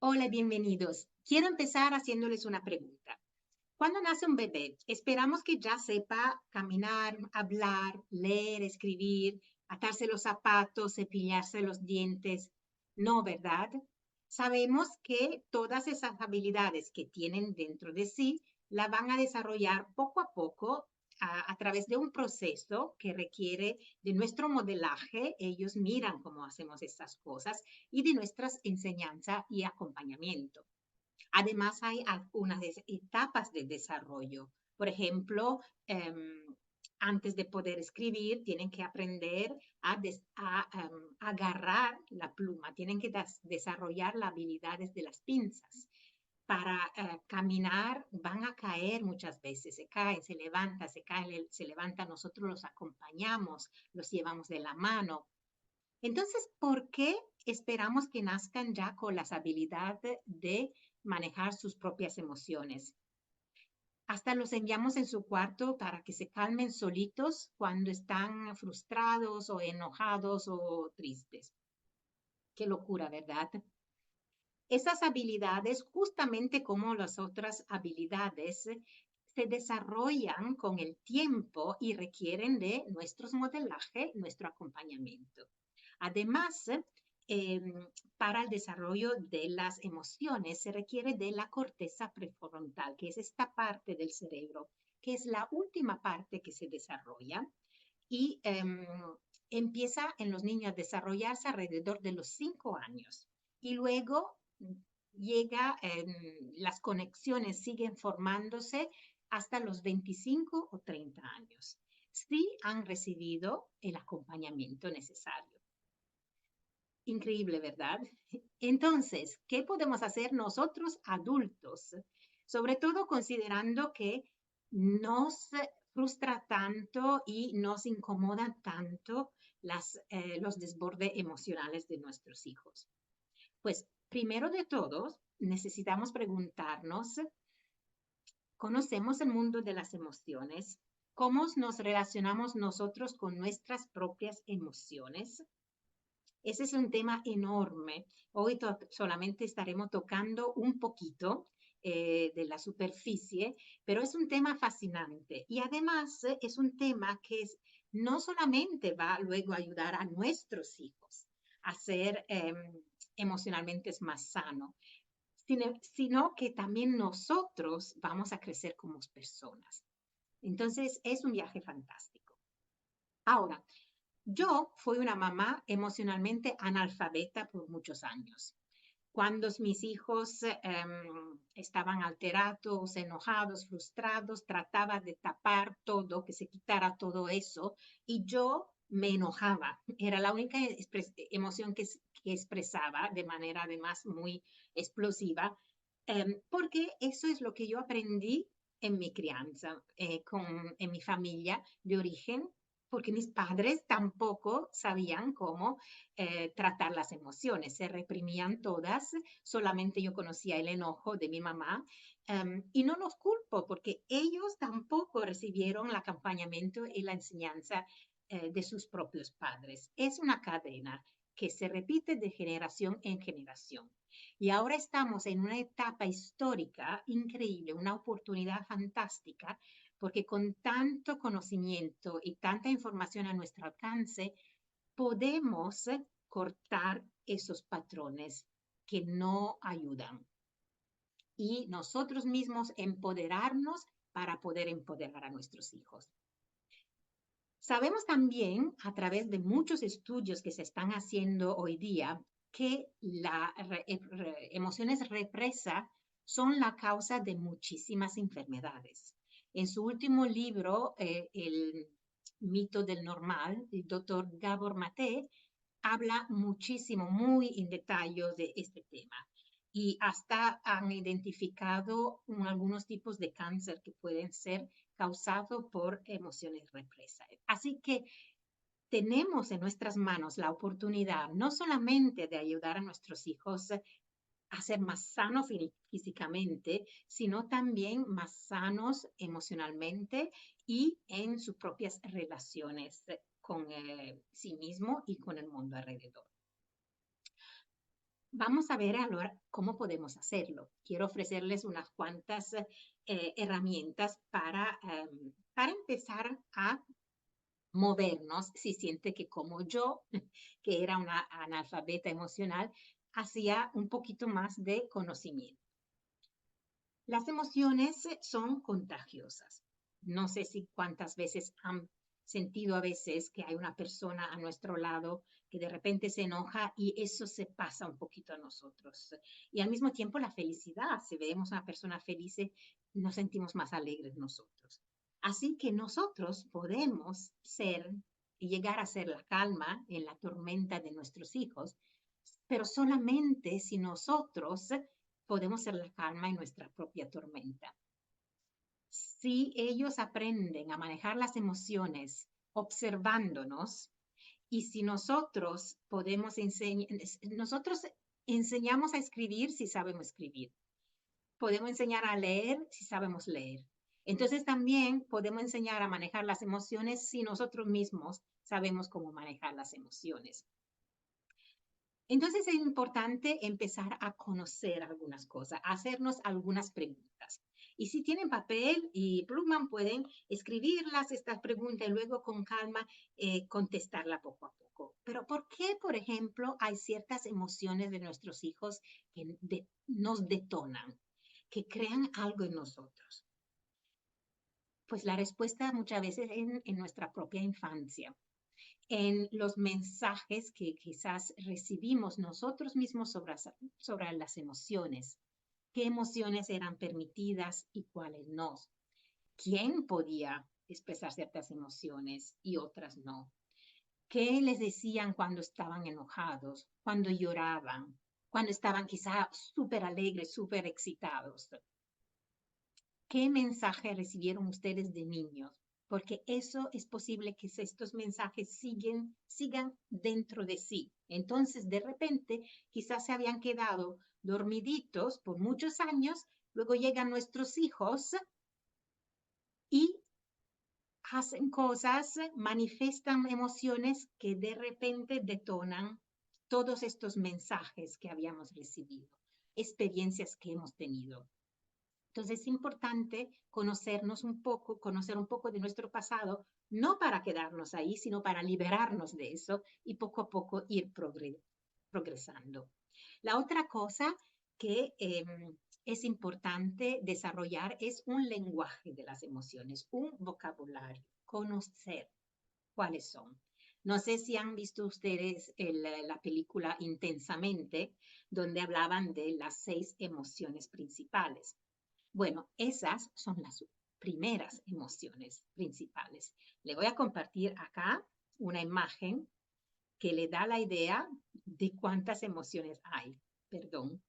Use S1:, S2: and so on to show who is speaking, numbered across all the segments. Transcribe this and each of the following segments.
S1: Hola, bienvenidos. Quiero empezar haciéndoles una pregunta. Cuando nace un bebé, esperamos que ya sepa caminar, hablar, leer, escribir, atarse los zapatos, cepillarse los dientes. No, ¿verdad? Sabemos que todas esas habilidades que tienen dentro de sí la van a desarrollar poco a poco a través de un proceso que requiere de nuestro modelaje. Ellos miran cómo hacemos estas cosas y de nuestras enseñanza y acompañamiento. Además, hay algunas etapas de desarrollo. Por ejemplo, antes de poder escribir, tienen que aprender a agarrar la pluma, tienen que desarrollar las habilidades de las pinzas. Para caminar van a caer muchas veces, se caen, se levantan, se caen, se levantan, nosotros los acompañamos, los llevamos de la mano. Entonces, ¿por qué esperamos que nazcan ya con las habilidades de manejar sus propias emociones? Hasta los enviamos en su cuarto para que se calmen solitos cuando están frustrados o enojados o tristes. Qué locura, ¿verdad? Esas habilidades, justamente como las otras habilidades, se desarrollan con el tiempo y requieren de nuestros modelaje, nuestro acompañamiento. Además, para el desarrollo de las emociones se requiere de la corteza prefrontal, que es esta parte del cerebro, que es la última parte que se desarrolla y empieza en los niños a desarrollarse alrededor de los 5 años. Y luego llega, las conexiones siguen formándose hasta los 25 o 30 años. Sí han recibido el acompañamiento necesario. Increíble, ¿verdad? Entonces, ¿qué podemos hacer nosotros adultos? Sobre todo considerando que nos frustra tanto y nos incomoda tanto los desbordes emocionales de nuestros hijos. Pues, primero de todo, necesitamos preguntarnos, ¿conocemos el mundo de las emociones? ¿Cómo nos relacionamos nosotros con nuestras propias emociones? Ese es un tema enorme. Hoy solamente estaremos tocando un poquito de la superficie, pero es un tema fascinante. Y además es un tema que no solamente va luego a ayudar a nuestros hijos a ser emocionalmente más sanos, sino que también nosotros vamos a crecer como personas. Entonces es un viaje fantástico. Ahora, yo fui una mamá emocionalmente analfabeta por muchos años. Cuando mis hijos estaban alterados, enojados, frustrados, trataba de tapar todo, que se quitara todo eso, y yo me enojaba. Era la única emoción que expresaba de manera además muy explosiva, porque eso es lo que yo aprendí en mi crianza, en mi familia de origen, porque mis padres tampoco sabían cómo tratar las emociones, se reprimían todas, solamente yo conocía el enojo de mi mamá y no los culpo porque ellos tampoco recibieron el acompañamiento y la enseñanza de sus propios padres. Es una cadena que se repite de generación en generación. Y ahora estamos en una etapa histórica increíble, una oportunidad fantástica, porque con tanto conocimiento y tanta información a nuestro alcance, podemos cortar esos patrones que no ayudan y nosotros mismos empoderarnos para poder empoderar a nuestros hijos. Sabemos también, a través de muchos estudios que se están haciendo hoy día, que las emociones represas son la causa de muchísimas enfermedades. En su último libro, El mito del normal, el doctor Gabor Mate habla muchísimo, muy en detalle de este tema. Y hasta han identificado algunos tipos de cáncer que pueden ser causados por emociones represas. Así que tenemos en nuestras manos la oportunidad no solamente de ayudar a nuestros hijos a ser más sanos físicamente, sino también más sanos emocionalmente y en sus propias relaciones con sí mismo y con el mundo alrededor. Vamos a ver ahora cómo podemos hacerlo. Quiero ofrecerles unas cuantas herramientas para empezar a movernos si siente que como yo, que era una analfabeta emocional, hacía un poquito más de conocimiento. Las emociones son contagiosas. No sé si cuántas veces han sentido a veces que hay una persona a nuestro lado que de repente se enoja y eso se pasa un poquito a nosotros. Y al mismo tiempo la felicidad, si vemos a una persona feliz, nos sentimos más alegres nosotros. Así que nosotros podemos ser y llegar a ser la calma en la tormenta de nuestros hijos, pero solamente si nosotros podemos ser la calma en nuestra propia tormenta. Si ellos aprenden a manejar las emociones observándonos y si nosotros podemos nosotros enseñamos a escribir si sabemos escribir, podemos enseñar a leer si sabemos leer. Entonces también podemos enseñar a manejar las emociones si nosotros mismos sabemos cómo manejar las emociones. Entonces es importante empezar a conocer algunas cosas, a hacernos algunas preguntas. Y si tienen papel y pluma, pueden escribirlas, estas preguntas, y luego con calma contestarla poco a poco. Pero ¿por qué, por ejemplo, hay ciertas emociones de nuestros hijos que nos detonan, que crean algo en nosotros? Pues la respuesta muchas veces es en nuestra propia infancia, en los mensajes que quizás recibimos nosotros mismos sobre las emociones. ¿Qué emociones eran permitidas y cuáles no? ¿Quién podía expresar ciertas emociones y otras no? ¿Qué les decían cuando estaban enojados, cuando lloraban, cuando estaban quizás súper alegres, súper excitados? ¿Qué mensaje recibieron ustedes de niños? Porque eso es posible que estos mensajes sigan dentro de sí. Entonces, de repente, quizás se habían quedado dormiditos por muchos años, luego llegan nuestros hijos y hacen cosas, manifiestan emociones que de repente detonan todos estos mensajes que habíamos recibido, experiencias que hemos tenido. Entonces es importante conocernos un poco, conocer un poco de nuestro pasado, no para quedarnos ahí, sino para liberarnos de eso y poco a poco ir progresando. La otra cosa que es importante desarrollar es un lenguaje de las emociones, un vocabulario, conocer cuáles son. No sé si han visto ustedes la película Intensamente, donde hablaban de las 6 emociones principales. Bueno, esas son las primeras emociones principales. Le voy a compartir acá una imagen que le da la idea de cuántas emociones hay. Perdón.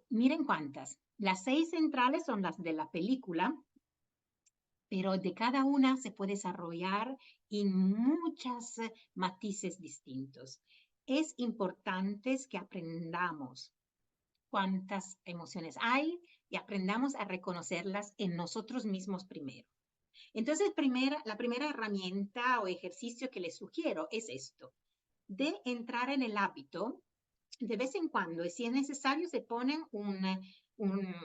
S1: Miren cuántas. Las 6 centrales son las de la película, pero de cada una se puede desarrollar en muchos matices distintos. Es importante que aprendamos cuántas emociones hay y aprendamos a reconocerlas en nosotros mismos primero. Entonces, la primera herramienta o ejercicio que les sugiero es esto, de entrar en el hábito de vez en cuando, y si es necesario, se ponen un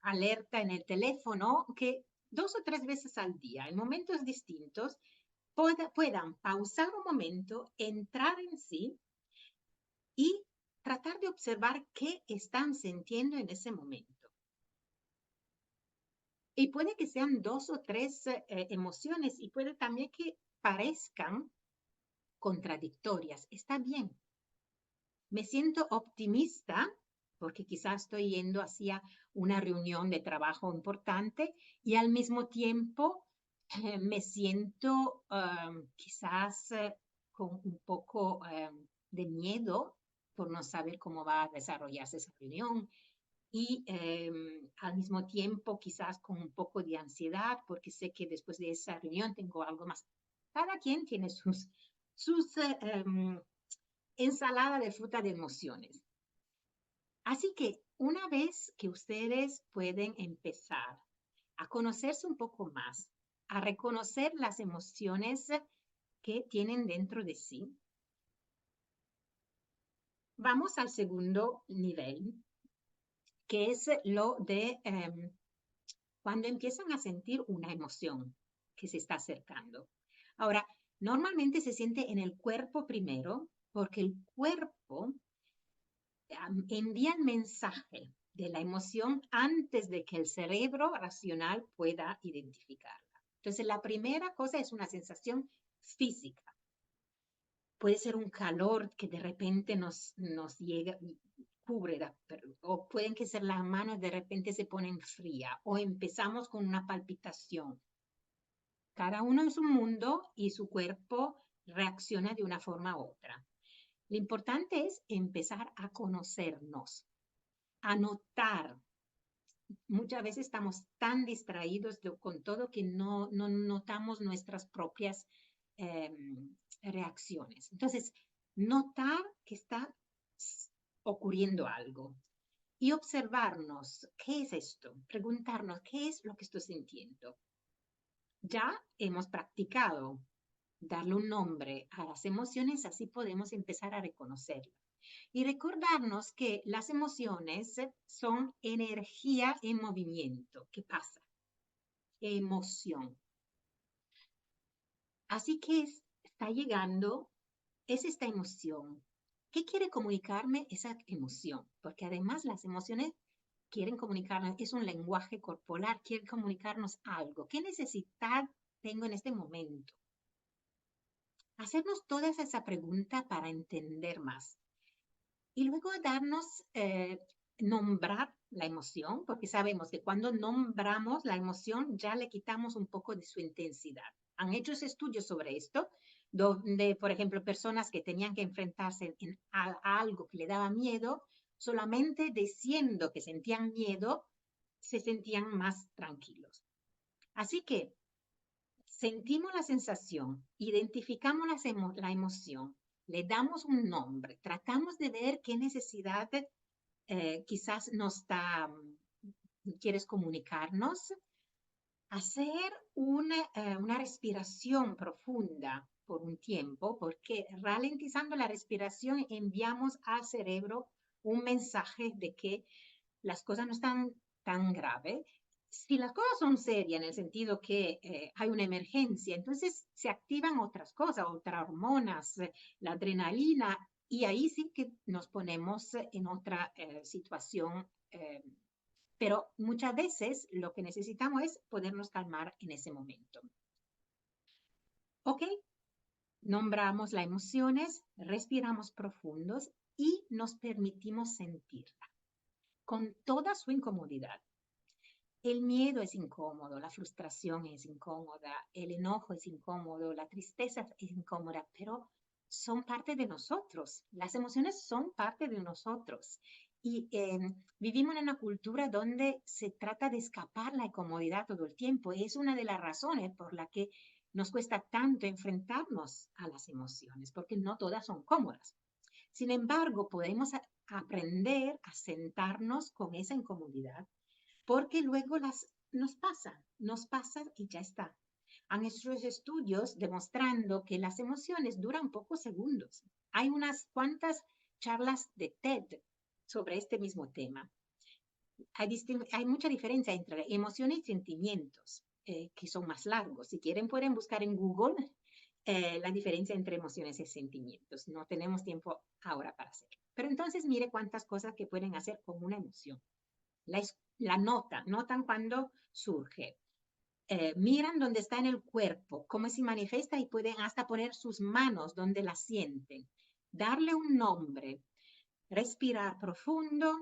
S1: alerta en el teléfono que 2 o 3 veces al día, en momentos distintos, puedan pausar un momento, entrar en sí y tratar de observar qué están sintiendo en ese momento. Y puede que sean 2 o 3 emociones y puede también que parezcan contradictorias. Está bien. Me siento optimista porque quizás estoy yendo hacia una reunión de trabajo importante y al mismo tiempo me siento quizás con un poco de miedo por no saber cómo va a desarrollarse esa reunión y al mismo tiempo quizás con un poco de ansiedad porque sé que después de esa reunión tengo algo más. Cada quien tiene sus ensalada de fruta de emociones. Así que una vez que ustedes pueden empezar a conocerse un poco más, a reconocer las emociones que tienen dentro de sí, vamos al segundo nivel, que es lo de cuando empiezan a sentir una emoción que se está acercando. Ahora, normalmente se siente en el cuerpo primero, porque el cuerpo envía el mensaje de la emoción antes de que el cerebro racional pueda identificarla. Entonces, la primera cosa es una sensación física. Puede ser un calor que de repente nos llega, cubre, o pueden que ser las manos de repente se ponen fría, o empezamos con una palpitación. Cada uno es un mundo y su cuerpo reacciona de una forma u otra. Lo importante es empezar a conocernos, a notar. Muchas veces estamos tan distraídos con todo que no notamos nuestras propias reacciones. Entonces, notar que está ocurriendo algo y observarnos, ¿qué es esto? Preguntarnos, ¿qué es lo que estoy sintiendo? Ya hemos practicado darle un nombre a las emociones, así podemos empezar a reconocerlas. Y recordarnos que las emociones son energía en movimiento. ¿Qué pasa? Emoción. Así que está llegando, es esta emoción. ¿Qué quiere comunicarme esa emoción? Porque además las emociones quieren comunicarnos, es un lenguaje corporal, quieren comunicarnos algo. ¿Qué necesidad tengo en este momento? Hacernos toda esa pregunta para entender más. Y luego darnos, nombrar la emoción, porque sabemos que cuando nombramos la emoción ya le quitamos un poco de su intensidad. Han hecho estudios sobre esto, donde, por ejemplo, personas que tenían que enfrentarse a algo que le daba miedo, solamente diciendo que sentían miedo, se sentían más tranquilos. Así que sentimos la sensación, identificamos la emoción, le damos un nombre, tratamos de ver qué necesidad quizás quieres comunicarnos, hacer una respiración profunda por un tiempo, porque ralentizando la respiración enviamos al cerebro un mensaje de que las cosas no están tan graves. Si las cosas son serias en el sentido que hay una emergencia, entonces se activan otras cosas, otras hormonas, la adrenalina, y ahí sí que nos ponemos en otra situación. Pero muchas veces lo que necesitamos es podernos calmar en ese momento. ¿Ok? Nombramos las emociones, respiramos profundos y nos permitimos sentirla con toda su incomodidad. El miedo es incómodo, la frustración es incómoda, el enojo es incómodo, la tristeza es incómoda, pero son parte de nosotros. Las emociones son parte de nosotros. Y vivimos en una cultura donde se trata de escapar la incomodidad todo el tiempo. Y es una de las razones por la que nos cuesta tanto enfrentarnos a las emociones, porque no todas son cómodas. Sin embargo, podemos aprender a sentarnos con esa incomodidad porque luego nos pasa y ya está. Han hecho estudios demostrando que las emociones duran pocos segundos. Hay unas cuantas charlas de TED sobre este mismo tema. Hay mucha diferencia entre emociones y sentimientos, que son más largos. Si quieren, pueden buscar en Google la diferencia entre emociones y sentimientos. No tenemos tiempo ahora para hacerlo. Pero entonces mire cuántas cosas que pueden hacer con una emoción. La notan cuando surge. Miran dónde está en el cuerpo, cómo se manifiesta y pueden hasta poner sus manos donde la sienten. Darle un nombre, respirar profundo,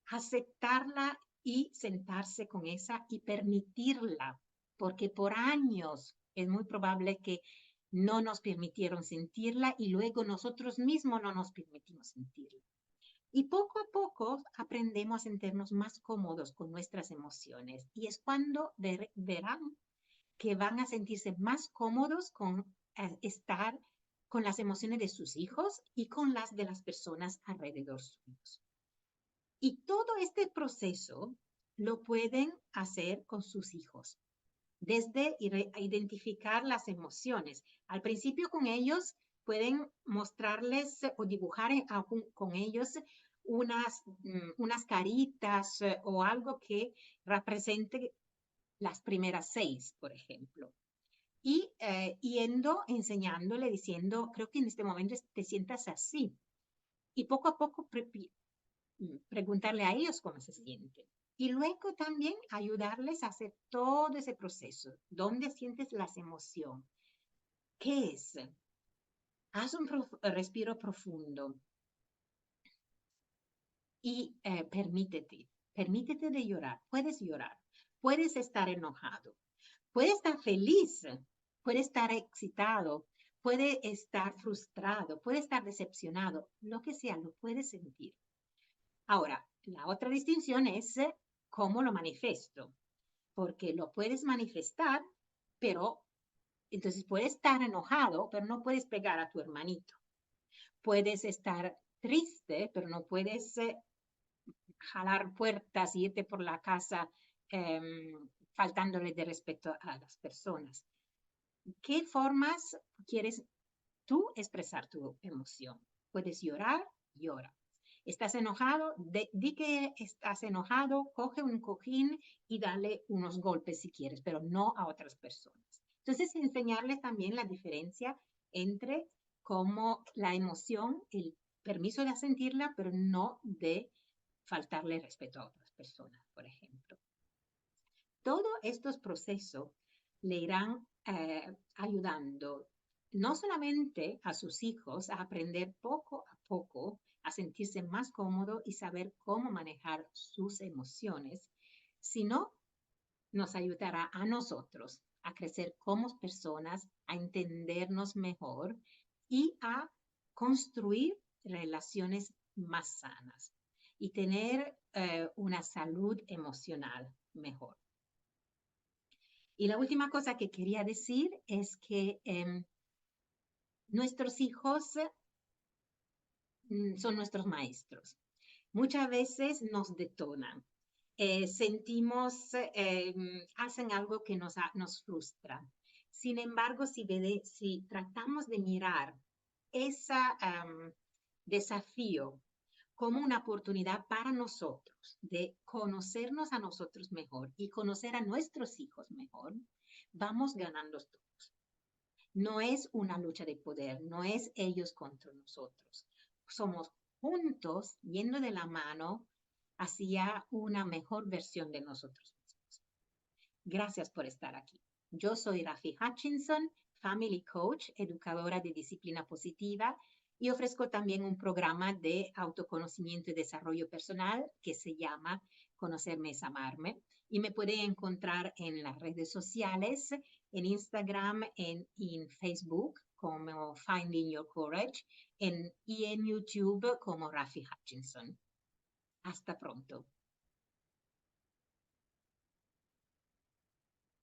S1: aceptarla y sentarse con esa y permitirla, porque por años es muy probable que no nos permitieron sentirla y luego nosotros mismos no nos permitimos sentirla. Y poco a poco aprendemos a sentirnos más cómodos con nuestras emociones. Y es cuando verán que van a sentirse más cómodos con estar con las emociones de sus hijos y con las de las personas alrededor suyos. Y todo este proceso lo pueden hacer con sus hijos, desde identificar las emociones. Al principio con ellos pueden mostrarles o dibujar con ellos unas caritas o algo que represente las primeras 6, por ejemplo. Y enseñándole, diciendo, creo que en este momento te sientas así. Y poco a poco preguntarle a ellos cómo se sienten. Y luego también ayudarles a hacer todo ese proceso. ¿Dónde sientes la emoción? ¿Qué es? Haz un respiro profundo y permítete de llorar. Puedes estar enojado, puedes estar feliz, puedes estar excitado, puede estar frustrado, puede estar decepcionado, lo que sea, lo puedes sentir. Ahora, la otra distinción es cómo lo manifiesto, porque lo puedes manifestar, pero entonces puedes estar enojado, pero no puedes pegar a tu hermanito. Puedes estar triste, pero no puedes jalar puertas y irte por la casa faltándole de respeto a las personas. ¿Qué formas quieres tú expresar tu emoción? Puedes llorar, llora. ¿Estás enojado? Di que estás enojado, coge un cojín y dale unos golpes si quieres, pero no a otras personas. Entonces, enseñarles también la diferencia entre cómo la emoción, el permiso de sentirla, pero no de faltarle respeto a otras personas, por ejemplo. Todos estos procesos le irán ayudando no solamente a sus hijos a aprender poco a poco a sentirse más cómodo y saber cómo manejar sus emociones, sino nos ayudará a nosotros a crecer como personas, a entendernos mejor y a construir relaciones más sanas y tener una salud emocional mejor. Y la última cosa que quería decir es que nuestros hijos son nuestros maestros. Muchas veces nos detonan. Sentimos, hacen algo que nos frustra. Sin embargo, si tratamos de mirar ese desafío como una oportunidad para nosotros de conocernos a nosotros mejor y conocer a nuestros hijos mejor, vamos ganando todos. No es una lucha de poder, no es ellos contra nosotros. Somos juntos, yendo de la mano hacia una mejor versión de nosotros mismos. Gracias por estar aquí. Yo soy Rafi Hutchinson, Family Coach, educadora de disciplina positiva, y ofrezco también un programa de autoconocimiento y desarrollo personal que se llama Conocerme es Amarme. Y me pueden encontrar en las redes sociales, en Instagram y en Facebook como Finding Your Courage y en YouTube como Rafi Hutchinson. Hasta pronto.